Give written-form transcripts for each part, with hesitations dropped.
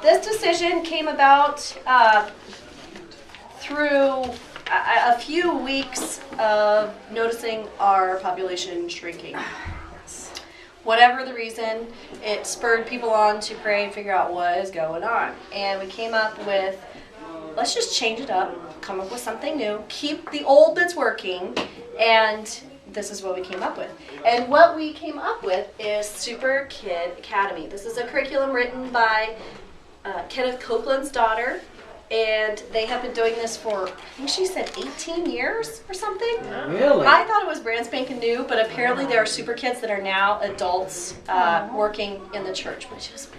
This decision came about through a few weeks of noticing our population shrinking. Whatever the reason, it spurred people on to pray and figure out what is going on. And we came up with, let's just change it up, come up with something new, keep the old that's working, and this is what we came up with. And what we came up with is Superkid Academy. This is a curriculum written by Kenneth Copeland's daughter, and they have been doing this for, I think she said 18 years or something. Really? I thought it was brand spanking new, but apparently there are super kids that are now adults working in the church, which is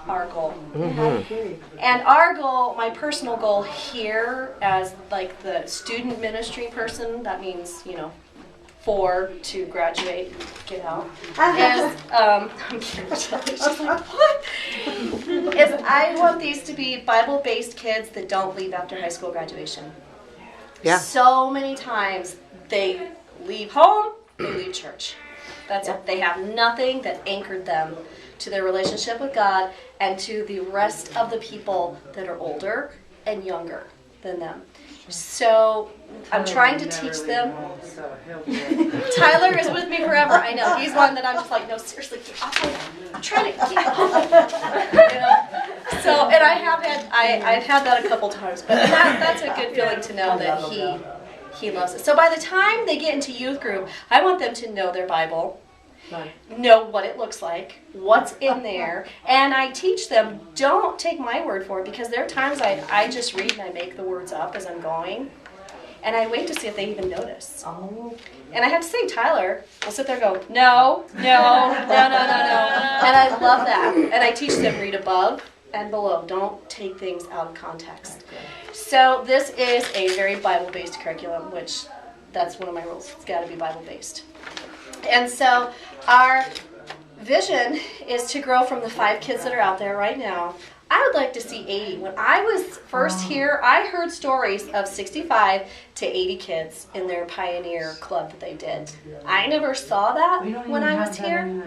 our goal. Mm-hmm. And our goal, my personal goal here as like the student ministry person, that means, 4 to graduate, get out. Is, she's like, what? Is I want these to be Bible-based kids that don't leave after high school graduation. Yeah. So many times they leave home, they leave church. That's it. They have nothing that anchored them to their relationship with God and to the rest of the people that are older and younger than them. So I'm trying to teach them. Tyler is with me forever. I know. He's one that I'm just like, no, seriously, I'm trying to get off. So, and I've had that a couple times, but that's a good feeling to know that he loves it. So by the time they get into youth group, I want them to know their Bible. Know what it looks like, what's in there, and I teach them, don't take my word for it, because there are times I just read and I make the words up as I'm going, and I wait to see if they even notice. Oh. And I have to say, Tyler will sit there and go, no, and I love that. And I teach them read above and below. Don't take things out of context. So this is a very Bible-based curriculum, which that's one of my rules. It's got to be Bible-based. And so our vision is to grow from the 5 kids that are out there right now. I would like to see 80. When I was first here, I heard stories of 65 to 80 kids in their pioneer club that they did. I never saw that when I was here.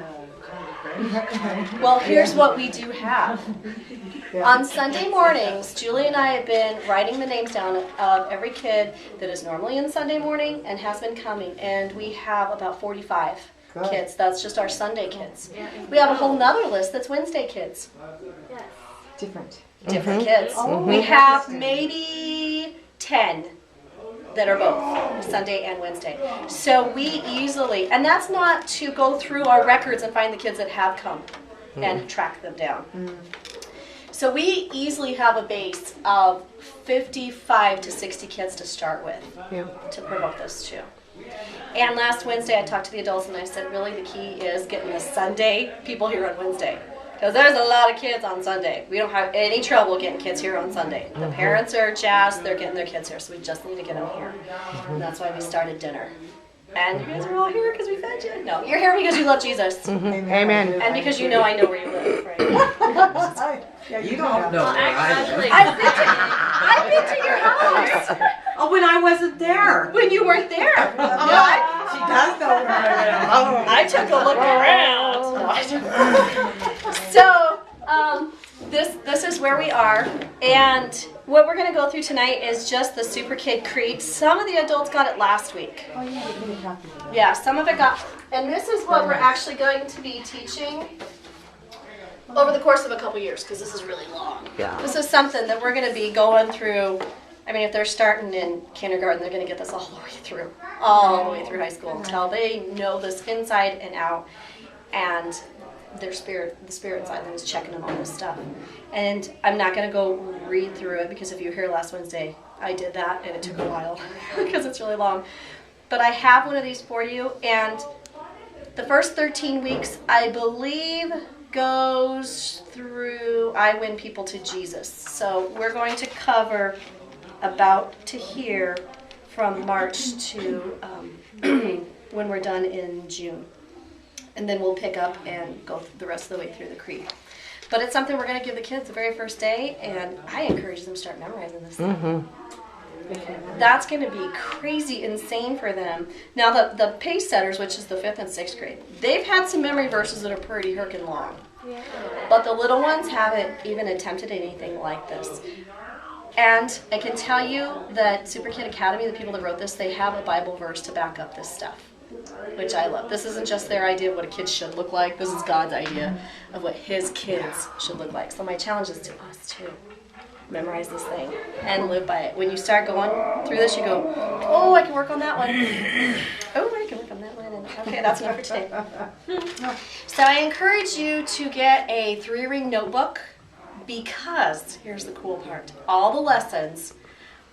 Well, here's what we do have. On Sunday mornings, Julie and I have been writing the names down of every kid that is normally in Sunday morning and has been coming, and we have about 45 kids. That's just our Sunday kids. We have a whole nother list that's Wednesday kids. Different kids. We have maybe 10 that are both Sunday and Wednesday. So we easily, and that's not to go through our records and find the kids that have come and track them down. So we easily have a base of 55 to 60 kids to start with to promote this to. And last Wednesday I talked to the adults and I said, really the key is getting the Sunday people here on Wednesday. Because there's a lot of kids on Sunday. We don't have any trouble getting kids here on Sunday. The parents are jazzed, they're getting their kids here, so we just need to get them here. And that's why we started dinner. And you guys are all here because we fed you? No, you're here because you love Jesus. Amen. And because you know I know where you live, right? Yeah, you don't know. I've been to your house. Oh, when I wasn't there. When you weren't there. She does know where I am. I took a look around. So, this is where we are, and what we're going to go through tonight is just the Superkid Creed. Some of the adults got it last week. Yeah, some of it got, and this is what we're actually going to be teaching over the course of a couple years, because this is really long. Yeah. This is something that we're going to be going through. I mean, if they're starting in kindergarten, they're going to get this all the way through high school, until they know this inside and out, and the spirit inside them is checking them on this stuff. And I'm not going to go read through it, because if you were here last Wednesday, I did that, and it took a while, because it's really long. But I have one of these for you, and the first 13 weeks, I believe, goes through I win people to Jesus. So we're going to cover about to here from March to when we're done in June. And then we'll pick up and go the rest of the way through the creed. But it's something we're going to give the kids the very first day, and I encourage them to start memorizing this stuff. That's going to be crazy insane for them. Now, the pace setters, which is the 5th and 6th grade, they've had some memory verses that are pretty hurkin' long. But the little ones haven't even attempted anything like this. And I can tell you that Superkid Academy, the people that wrote this, they have a Bible verse to back up this stuff, which I love. This isn't just their idea of what a kid should look like. This is God's idea of what his kids should look like. So my challenge is to us too. Memorize this thing and live by it. When you start going through this, you go, oh, I can work on that one. Oh, I can work on that one. And okay, that's enough for today. So I encourage you to get a 3-ring notebook, because here's the cool part. All the lessons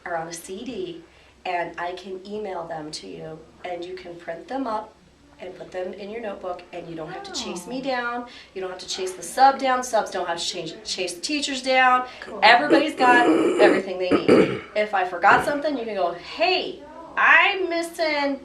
are on a CD, and I can email them to you, and you can print them up and put them in your notebook, and you don't have to chase me down. You don't have to chase the sub down. Subs don't have to chase the teachers down. Cool. Everybody's got everything they need. If I forgot something, you can go, hey, I'm missing,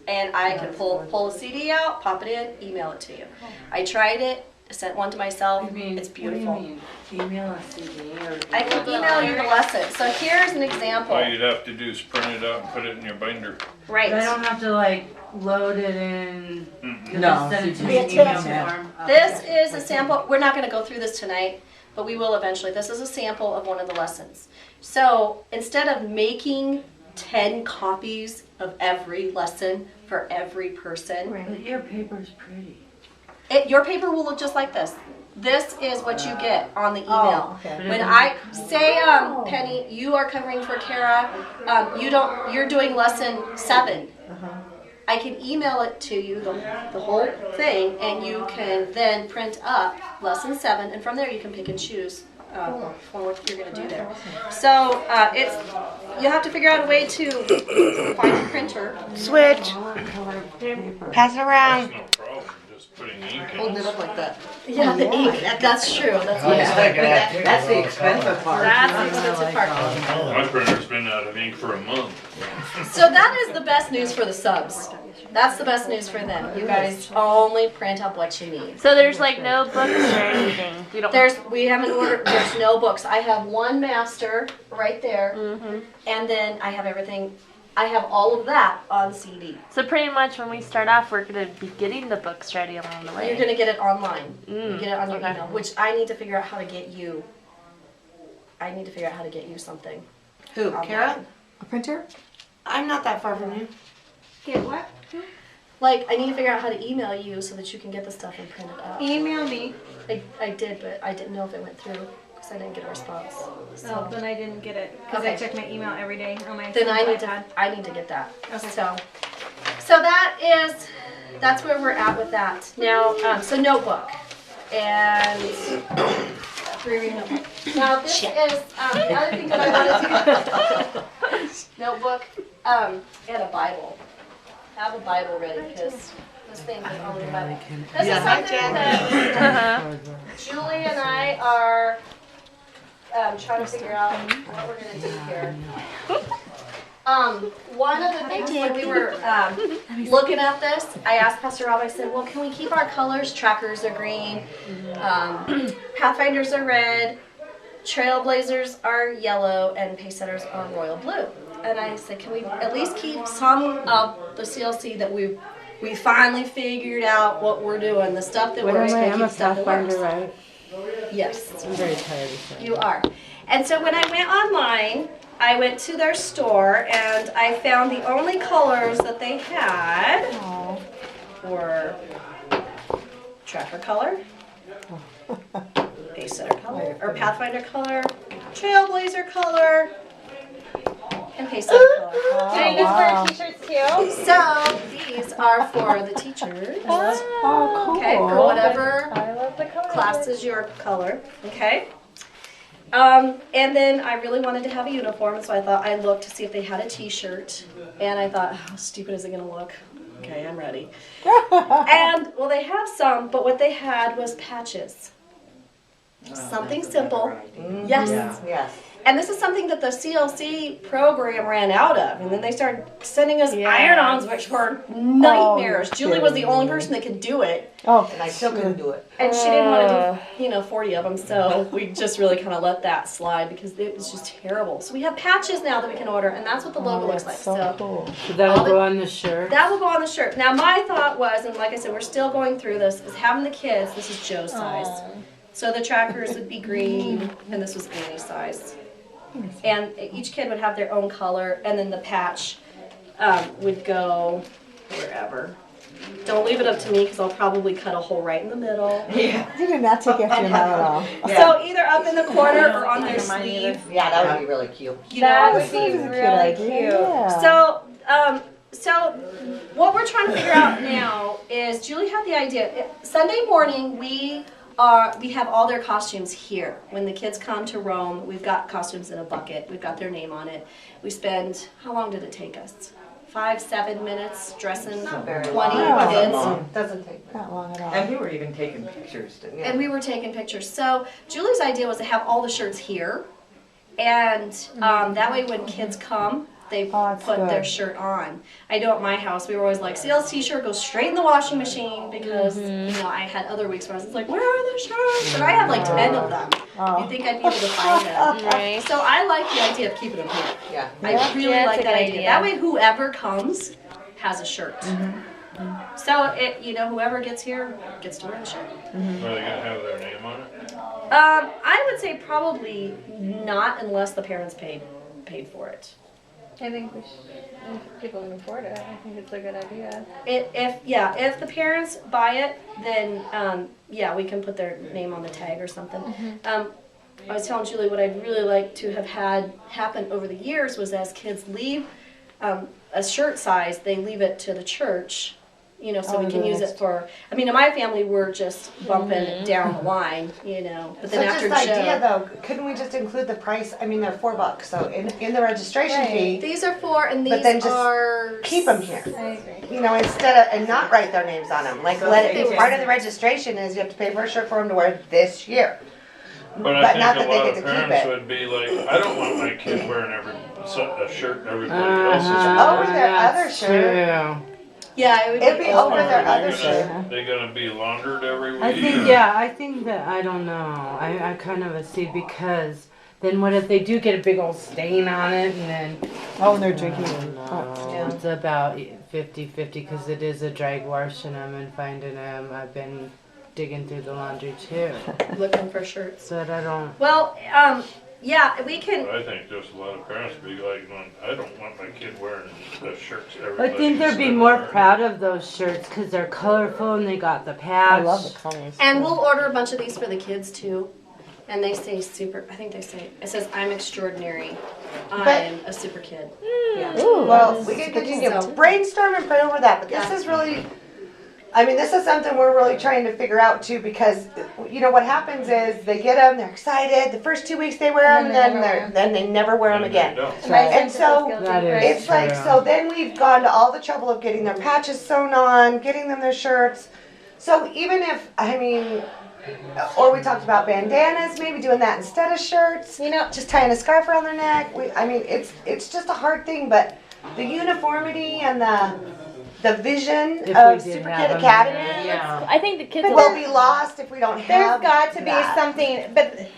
and I can pull a CD out, pop it in, email it to you. I tried it. I sent one to myself. It's beautiful. What do you mean? Email a CD or? I can email you the lesson. So here's an example. All you'd have to do is print it out and put it in your binder. Right. I don't have to like load it in. No. Send it to Be a me email tip. form. This is a sample. We're not going to go through this tonight, but we will eventually. This is a sample of one of the lessons. So instead of making 10 copies of every lesson for every person, But your paper's pretty. your paper will look just like this. This is what you get on the email. When I say, Penny, you are covering for Kara, you're doing lesson 7. I can email it to you, the whole thing, and you can then print up lesson 7, and from there you can pick and choose for what you're going to do there. So you have to figure out a way to find a printer. Switch. Pass it around. That's no problem. Just putting ink in. Hold it up like that. Yeah, the ink. That's true. That's what That's the expensive part. That's the expensive part. My printer's been out of ink for a month. So that is the best news for the subs. That's the best news for them. You guys only print up what you need. So there's like no books or anything. We haven't ordered. There's no books. I have one master right there, and then I have everything. I have all of that on CD. So pretty much when we start off, we're gonna be getting the books ready along the way. You're gonna get it online. You get it on your Okay. email, which I need to figure out how to get you. I need to figure out how to get you something. Who? online. Kara? A printer? I'm not that far from you. Get what? Like, I need to figure out how to email you so that you can get the stuff and print it out. Email me. I did, but I didn't know if it went through because I didn't get a response. Oh, then I didn't get it because Okay. I check my email every day on my Then I need iPad. to get that. Okay. So that's where we're at with that. Now, so notebook and 3-ring notebook. Now this is the other thing that I wanted to notebook and a Bible. Have a Bible ready because this thing is only a Bible. This is something that Julie and I are trying to figure out what we're gonna do here. One of the things when we were looking at this, I asked Pastor Rob, I said, well, can we keep our colors? Trackers are green, Pathfinders are red, Trailblazers are yellow, and Pacesetters are royal blue. And I said, can we at least keep some of the CLC that we finally figured out what we're doing, the stuff that works, I'm a keep stuff that works. Pathfinder, right? Yes. I'm very tired of that. You are. And so when I went online, I went to their store and I found the only colors that they had were tracker color, Pacesetter color, or Pathfinder color, Trailblazer color, and Pacesetter color. Can I use for t-shirts too? So these are for the teachers. Oh, cool. Okay, for whatever I love the color. class is your color, okay? And then I really wanted to have a uniform, so I thought I looked to see if they had a t-shirt, and I thought, how stupid is it gonna look? Okay, I'm ready. And, well, they have some, but what they had was patches. Something simple. Yes. Yes. And this is something that the CLC program ran out of. And then they started sending us iron-ons, which were nightmares. Julie was the only person that could do it. Oh, and I still couldn't do it. And she didn't want to do, 40 of them. So we just really kind of let that slide because it was just terrible. So we have patches now that we can order. And that's what the logo looks like. So cool. So that'll go on the shirt. That will go on the shirt. Now my thought was, and like I said, we're still going through this, is having the kids, this is Joe's size, So the trackers would be green, and this was any size. And each kid would have their own color, and then the patch would go wherever. Don't leave it up to me, because I'll probably cut a hole right in the middle. Yeah. You did not take after your mom at all. So either up in the corner or on their sleeve. Yeah, that would be really cute. You That know, would be This is a really idea, cute. yeah. So what we're trying to figure out now is Julie had the idea. Sunday morning we have all their costumes here. When the kids come to Rome, we've got costumes in a bucket. We've got their name on it. We spend, how long did it take us? 5-7 minutes dressing 20 long. kids. Doesn't take Not long at all. And we were even taking pictures, didn't we? And we were taking pictures. So Julie's idea was to have all the shirts here. And that way when kids come, they Oh, that's put their good. shirt on. I know at my house, we were always like, CLC shirt goes straight in the washing machine because, you know, I had other weeks where I was like, where are the shirts? And I have like 10 of them. Oh. You'd think I'd be able to find them. Right. So I like the idea of keeping them here. Yeah. I really Yeah, like that's a that good idea. idea. That way whoever comes has a shirt. So it, you know, whoever gets here gets to wear the shirt. Are they gonna have their name on it? I would say probably not unless the parents paid for it. I think we should, if people can afford it, I think it's a good idea. If the parents buy it, then we can put their name on the tag or something. I was telling Julie what I'd really like to have had happen over the years was as kids leave a shirt size, they leave it to the church. You know, so we can use it for. I mean, in my family, we're just bumping it down the line. You know, but So then just after the idea show, though, couldn't we just include the price? I mean, they're $4, so in the registration fee, these are for, and But these then just are keep them here. I agree. You know, instead of, and not write their names on them. Like, So let they it be just- part of the registration is you have to pay for a shirt for them to wear this year. But I But think not a that they lot get of to keep parents it. would be like, I don't want my kid wearing a shirt everybody else is Oh, wearing. their other that's shirt. true. yeah, it would It'd be over over their Are other they shirt. gonna, they gonna be laundered every week? I think, or- yeah, I think that, I don't know. I kind of see because then what if they do get a big old stain on it and then. Oh, and they're drinking it. Yeah. It's about 50-50 because it is a drag washing them and finding them. I've been digging through the laundry too. looking for shirts. So I don't. Well, yeah, we can. I think just a lot of parents be like, I don't want my kid wearing the shirts I everybody. think they'd be more proud of those shirts because they're colorful and they got the patch. I love the colors. And we'll order a bunch of these for the kids too. And they say it says, I'm extraordinary. I'm a super kid. Ooh, Well, we can continue So- brainstorm and pray over that, but this is really, I mean, this is something we're really trying to figure out too, because, you know, what happens is they get them, they're excited, the first 2 weeks they wear them, then they never wear them again. And so, That is it's like, true. so then we've gone to all the trouble of getting their patches sewn on, getting them their shirts. So even if, I mean, or we talked about bandanas, maybe doing that instead of shirts. You know, Just tying a scarf around their neck. I mean, it's just a hard thing, but the uniformity and the vision If of we did Superkid have them Academy there, yeah. I think the kids will be lost if we don't There's have got to be that. something, but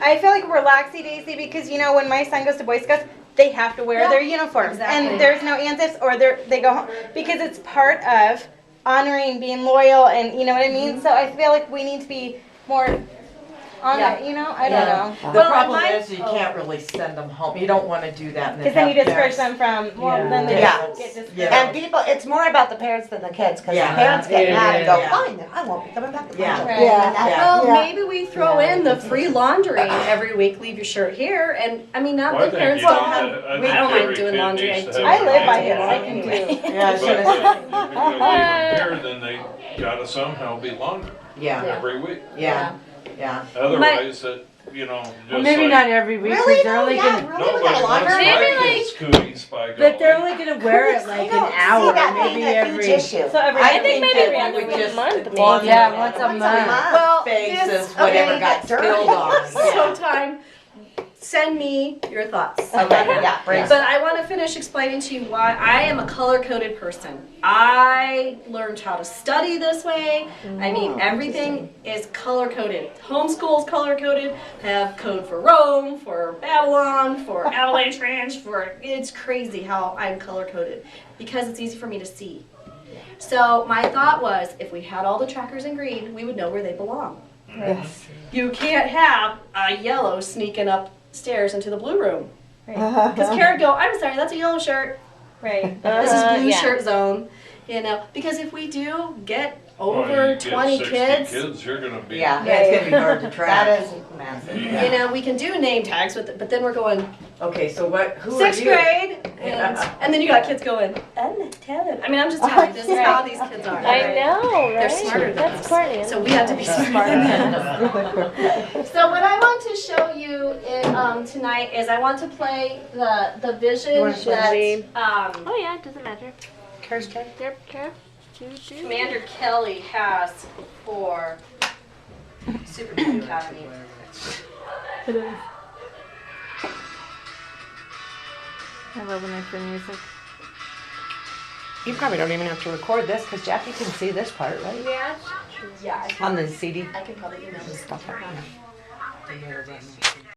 I feel like we're laxy-daisy because, you know, when my son goes to Boy Scouts, they have to wear Yeah, their uniforms. exactly. And there's no antics or they go home because it's part of honoring, being loyal, and you know what I mean? So I feel like we need to be more on Yeah. it, you know? I don't know. The Well, problem my- is you can't really send them home. You don't want to do that. Because then you discourage them from, well, Yeah. then they Yeah. just get discouraged. Yeah. And people, it's more about the parents than the kids, because Yeah. the parents get It mad and is. go, Yeah. fine, then I won't be coming back to Yeah. lunch." Right. And Yeah. well, Yeah. maybe we throw in the free laundry every week. Leave your shirt here, and I mean, not Well, I that think parents you don't need have. to- I I think don't mind every doing kid laundry. needs to do have I live by it it, I can anyway. Yeah, I But should if have. you're gonna leave them here, then they gotta somehow be laundered Yeah. every week. Yeah. Yeah. Otherwise, it, you know, just Well, maybe like not every week because Really? they're No, only yeah, gonna. really? We nobody got a wants laundry? my Maybe kids' cooties by golly. But they're only gonna wear it like I an don't hour, see that maybe being a huge every. issue. So every, I think maybe every we other would week. just month maybe. Yeah, once a Once month. Well, Faces, this- whatever okay, got dirty. spilled on. Sometime, send me your thoughts. Okay, yeah, brainstorm. But I want to finish explaining to you why I am a color-coded person. I learned how to study this way. I mean, everything is color-coded. Homeschool's color-coded. I have code for Rome, for Babylon, for Avalanche Ranch, it's crazy how I'm color-coded because it's easy for me to see. So my thought was, if we had all the trackers in green, we would know where they belong. Yes. You can't have a yellow sneaking upstairs into the blue room. Uh-huh. Because Kara would go, I'm sorry, that's a yellow shirt. Right. This is blue yeah. shirt zone. You know, because if we do get Well, over you get 20 60 kids, you're gonna be. Yeah. Yeah, it's gonna be hard to track. That is massive. you know, we can do name tags, but then we're going Okay, so who are sixth you? grade, Yeah. and then you got kids going, I'm not telling. I mean, I'm just telling you, this is how these kids are. I know, right? They're smarter than That's us. Courtney. So we have to be smarter than them. So what I want to show you tonight is I want to play the vision wanna show that Oh yeah, it doesn't matter. Kara's turn. Yep, sure. Commander Kelly has for Superkid Academy. I love when I play music. You probably don't even have to record this because Jackie can see this part, right? Yeah. Yeah, On the CD. I could probably email this stuff.